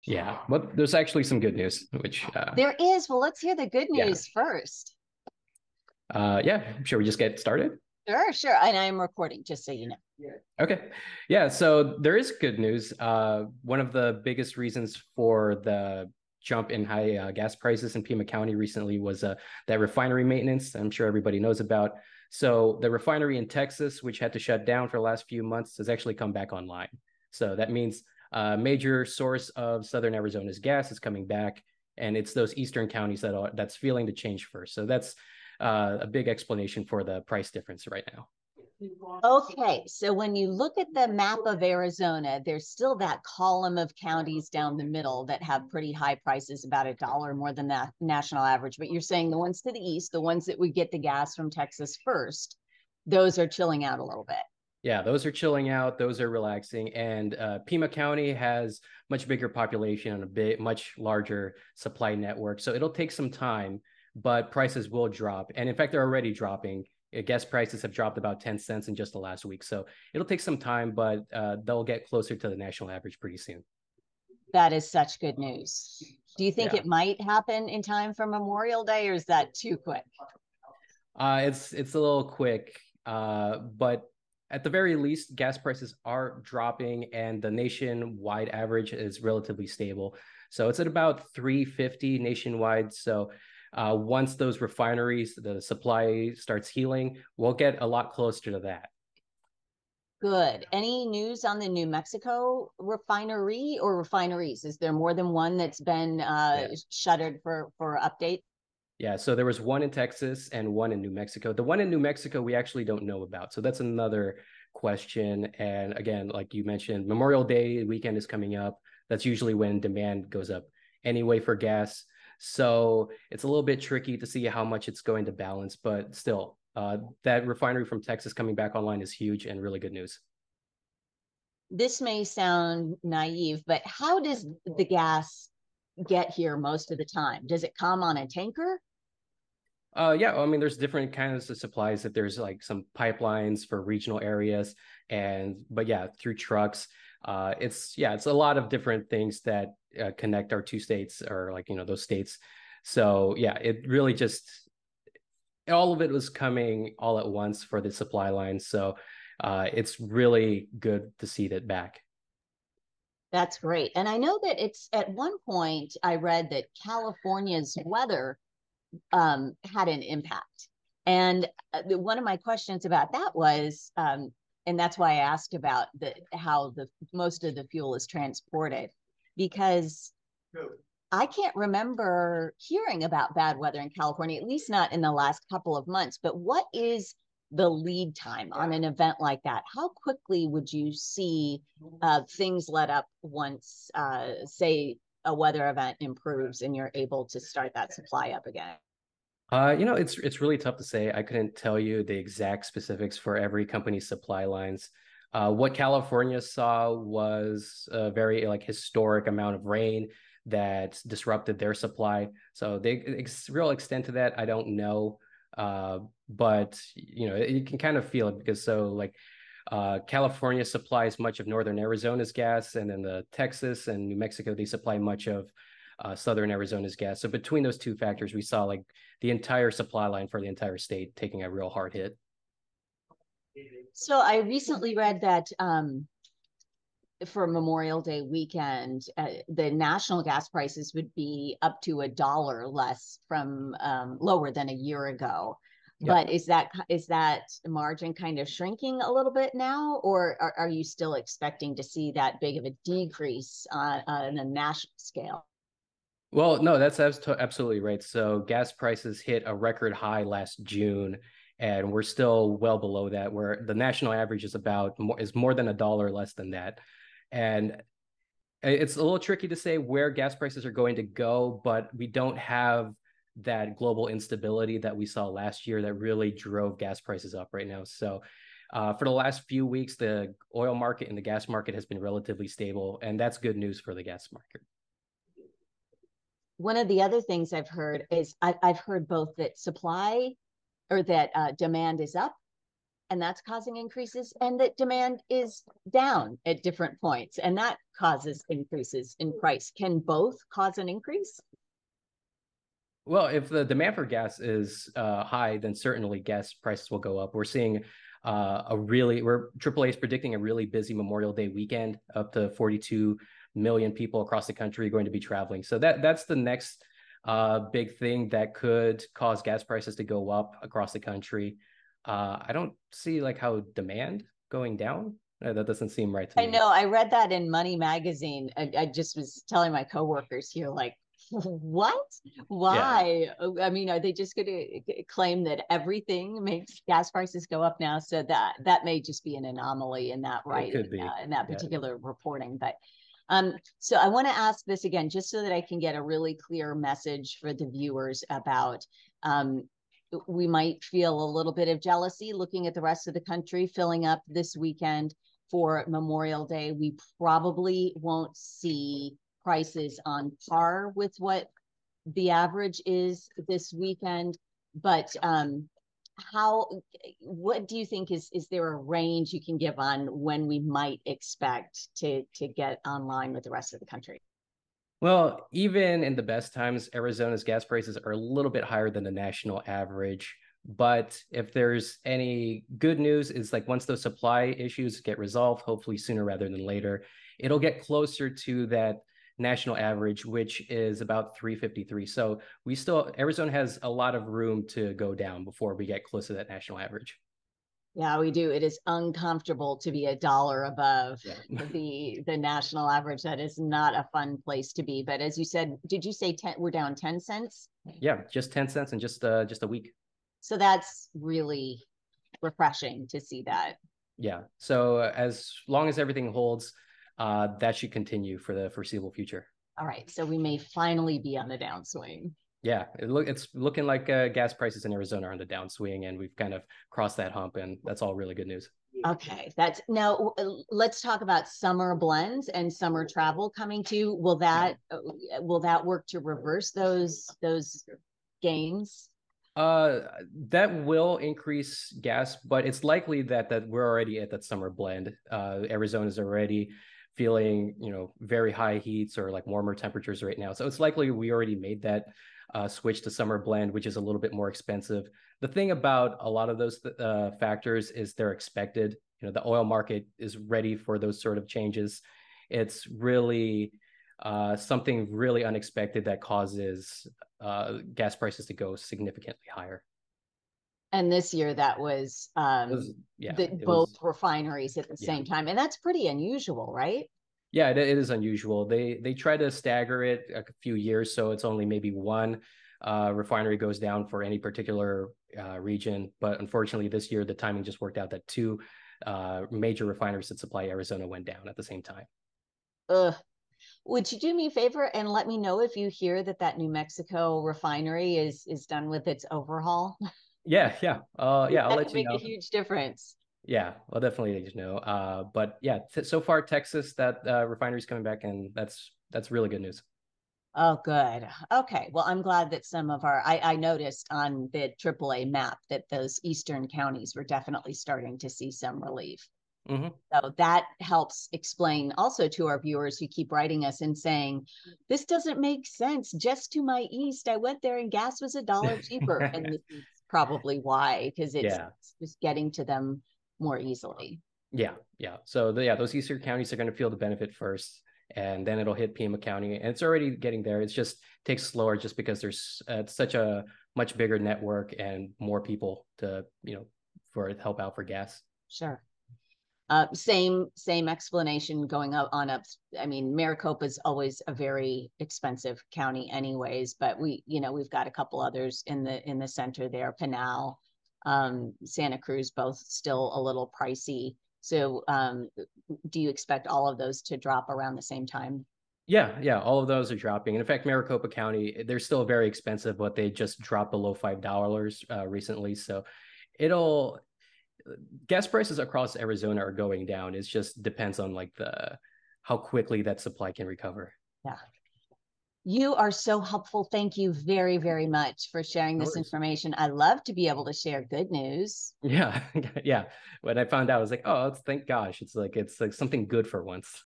Yeah, but there's actually some good news, which There is. Well, let's hear the good yeah, news first. yeah. Sure, we just get started. Sure, sure. And I'm recording, just so you know. Okay, yeah. So there is good news. One of the biggest reasons for the jump in high gas prices in Pima County recently was that refinery maintenance. I'm sure everybody knows about. So the refinery in Texas, which had to shut down for the last few months, has actually come back online. So that means a major source of Southern Arizona's gas is coming back, and it's those eastern counties that's feeling the change first. So that's a big explanation for the price difference right now. Okay, so when you look at the map of Arizona, there's still that column of counties down the middle that have pretty high prices, about $1 more than the national average. But you're saying the ones to the east, the ones that would get the gas from Texas first, those are chilling out a little bit. Yeah, those are chilling out. Those are relaxing. And Pima County has much bigger population and a bit much larger supply network. So it'll take some time, but prices will drop. And in fact, they're already dropping. Gas prices have dropped about 10 cents in just the last week. So it'll take some time, but they'll get closer to the national average pretty soon. That is such good news. Do you think Yeah. it might happen in time for Memorial Day, or is that too quick? It's a little quick, but at the very least, gas prices are dropping, and the nationwide average is relatively stable. So it's at about 350 nationwide. So once those refineries, the supply starts healing, we'll get a lot closer to that. Good. Any news on the New Mexico refinery or refineries? Is there more than one that's been Yeah. shuttered for update? Yeah, so there was one in Texas and one in New Mexico. The one in New Mexico, we actually don't know about. So that's another question. And again, like you mentioned, Memorial Day weekend is coming up. That's usually when demand goes up anyway for gas. So it's a little bit tricky to see how much it's going to balance, but still, that refinery from Texas coming back online is huge and really good news. This may sound naive, but how does the gas get here most of the time? Does it come on a tanker? Yeah, I mean, there's different kinds of supplies. That there's like some pipelines for regional areas, and but yeah, through trucks. It's a lot of different things that connect our two states, or like those states. So yeah, it really just all of it was coming all at once for the supply line. So it's really good to see that back. That's great. And I know that it's at one point I read that California's weather had an impact. And one of my questions about that was, and that's why I asked about how the most of the fuel is transported, because I can't remember hearing about bad weather in California, at least not in the last couple of months. But what is the lead time on an event like that? How quickly would you see things let up once, say, a weather event improves and you're able to start that supply up again? It's really tough to say. I couldn't tell you the exact specifics for every company's supply lines. What California saw was a very like historic amount of rain that disrupted their supply. So real extent to that, I don't know. But you can kind of feel it because California supplies much of northern Arizona's gas, and then the Texas and New Mexico, they supply much of southern Arizona's gas. So between those two factors, we saw like the entire supply line for the entire state taking a real hard hit. So I recently read that for Memorial Day weekend, the national gas prices would be up to $1 less from lower than a year ago. Yeah. But is that margin kind of shrinking a little bit now, or are you still expecting to see that big of a decrease on a national scale? Well, no, that's absolutely right. So gas prices hit a record high last June, and we're still well below that, where the national average is more than $1 less than that. And it's a little tricky to say where gas prices are going to go, but we don't have that global instability that we saw last year that really drove gas prices up right now. So for the last few weeks, the oil market and the gas market has been relatively stable, and that's good news for the gas market. One of the other things I've heard is I've heard both that supply or that demand is up and that's causing increases, and that demand is down at different points, and that causes increases in price. Can both cause an increase? Well, if the demand for gas is high, then certainly gas prices will go up. We're seeing where AAA is predicting a really busy Memorial Day weekend. Up to 42 million people across the country going to be traveling. So that's the next big thing that could cause gas prices to go up across the country. I don't see like how demand going down. That doesn't seem right to I me. know, I read that in Money Magazine. I just was telling my coworkers here, like, what? Yeah, Why? I mean, are they just going to claim that everything makes gas prices go up now? So that may just be an anomaly in that it writing, could be. in that Yeah. particular reporting. But so I want to ask this again, just so that I can get a really clear message for the viewers about. We might feel a little bit of jealousy looking at the rest of the country filling up this weekend for Memorial Day. We probably won't see prices on par with what the average is this weekend. But what do you think is there a range you can give on when we might expect to get online with the rest of the country? Well, even in the best times, Arizona's gas prices are a little bit higher than the national average. But if there's any good news, is like once those supply issues get resolved, hopefully sooner rather than later, it'll get closer to that national average, which is about 353. So Arizona has a lot of room to go down before we get close to that national average. Yeah, we do. It is uncomfortable to be a dollar above Yeah. the national average. That is not a fun place to be. But as you said, did you say 10, we're down 10 cents? Yeah, just 10 cents in just a week. So that's really refreshing to see that. Yeah. So as long as everything holds, that should continue for the foreseeable future. All right. So we may finally be on the downswing. Yeah, it's looking like gas prices in Arizona are on the downswing, and we've kind of crossed that hump, and that's all really good news. Okay, that's now let's talk about summer blends and summer travel coming to. Will that work to reverse those gains? That will increase gas, but it's likely that we're already at that summer blend. Arizona is already feeling, very high heats or like warmer temperatures right now. So it's likely we already made that switch to summer blend, which is a little bit more expensive. The thing about a lot of those factors is they're expected. The oil market is ready for those sort of changes. It's really something really unexpected that causes gas prices to go significantly higher. And this year that was Yeah, both refineries at the yeah. same time, and that's pretty unusual, right? Yeah, it is unusual. They try to stagger it a few years, so it's only maybe one refinery goes down for any particular region. But unfortunately, this year the timing just worked out that two major refineries that supply Arizona went down at the same time. Ugh. Would you do me a favor and let me know if you hear that New Mexico refinery is done with its overhaul? Yeah, yeah, yeah. I'll That could let you make a know. huge difference. Yeah, I'll definitely let you know. But yeah, so far Texas, that refinery's coming back, and that's really good news. Oh, good. Okay. Well, I'm glad that some of I noticed on the AAA map that those eastern counties were definitely starting to see some relief. Hmm. So that helps explain also to our viewers who keep writing us and saying, this doesn't make sense. Just to my east, I went there and gas was $1 cheaper. And this is probably why, because it's Yeah, just getting to them more easily. yeah, yeah. So those eastern counties are going to feel the benefit first, and then it'll hit Pima County, and it's already getting there. It's just takes slower, just because there's such a much bigger network and more people to for help out for gas. Sure. Same explanation going up on up. I mean, Maricopa is always a very expensive county, anyways. But we've got a couple others in the center there. Pinal, Santa Cruz, both still a little pricey. So, do you expect all of those to drop around the same time? Yeah, yeah, all of those are dropping. And in fact, Maricopa County, they're still very expensive, but they just dropped below $5 recently. So it'll gas prices across Arizona are going down. It just depends on like the how quickly that supply can recover. Yeah. You are so helpful. Thank you very, very much for sharing No this worries. information. I love to be able to share good news. Yeah, yeah. When I found out, I was like, oh, thank gosh, it's like something good for once.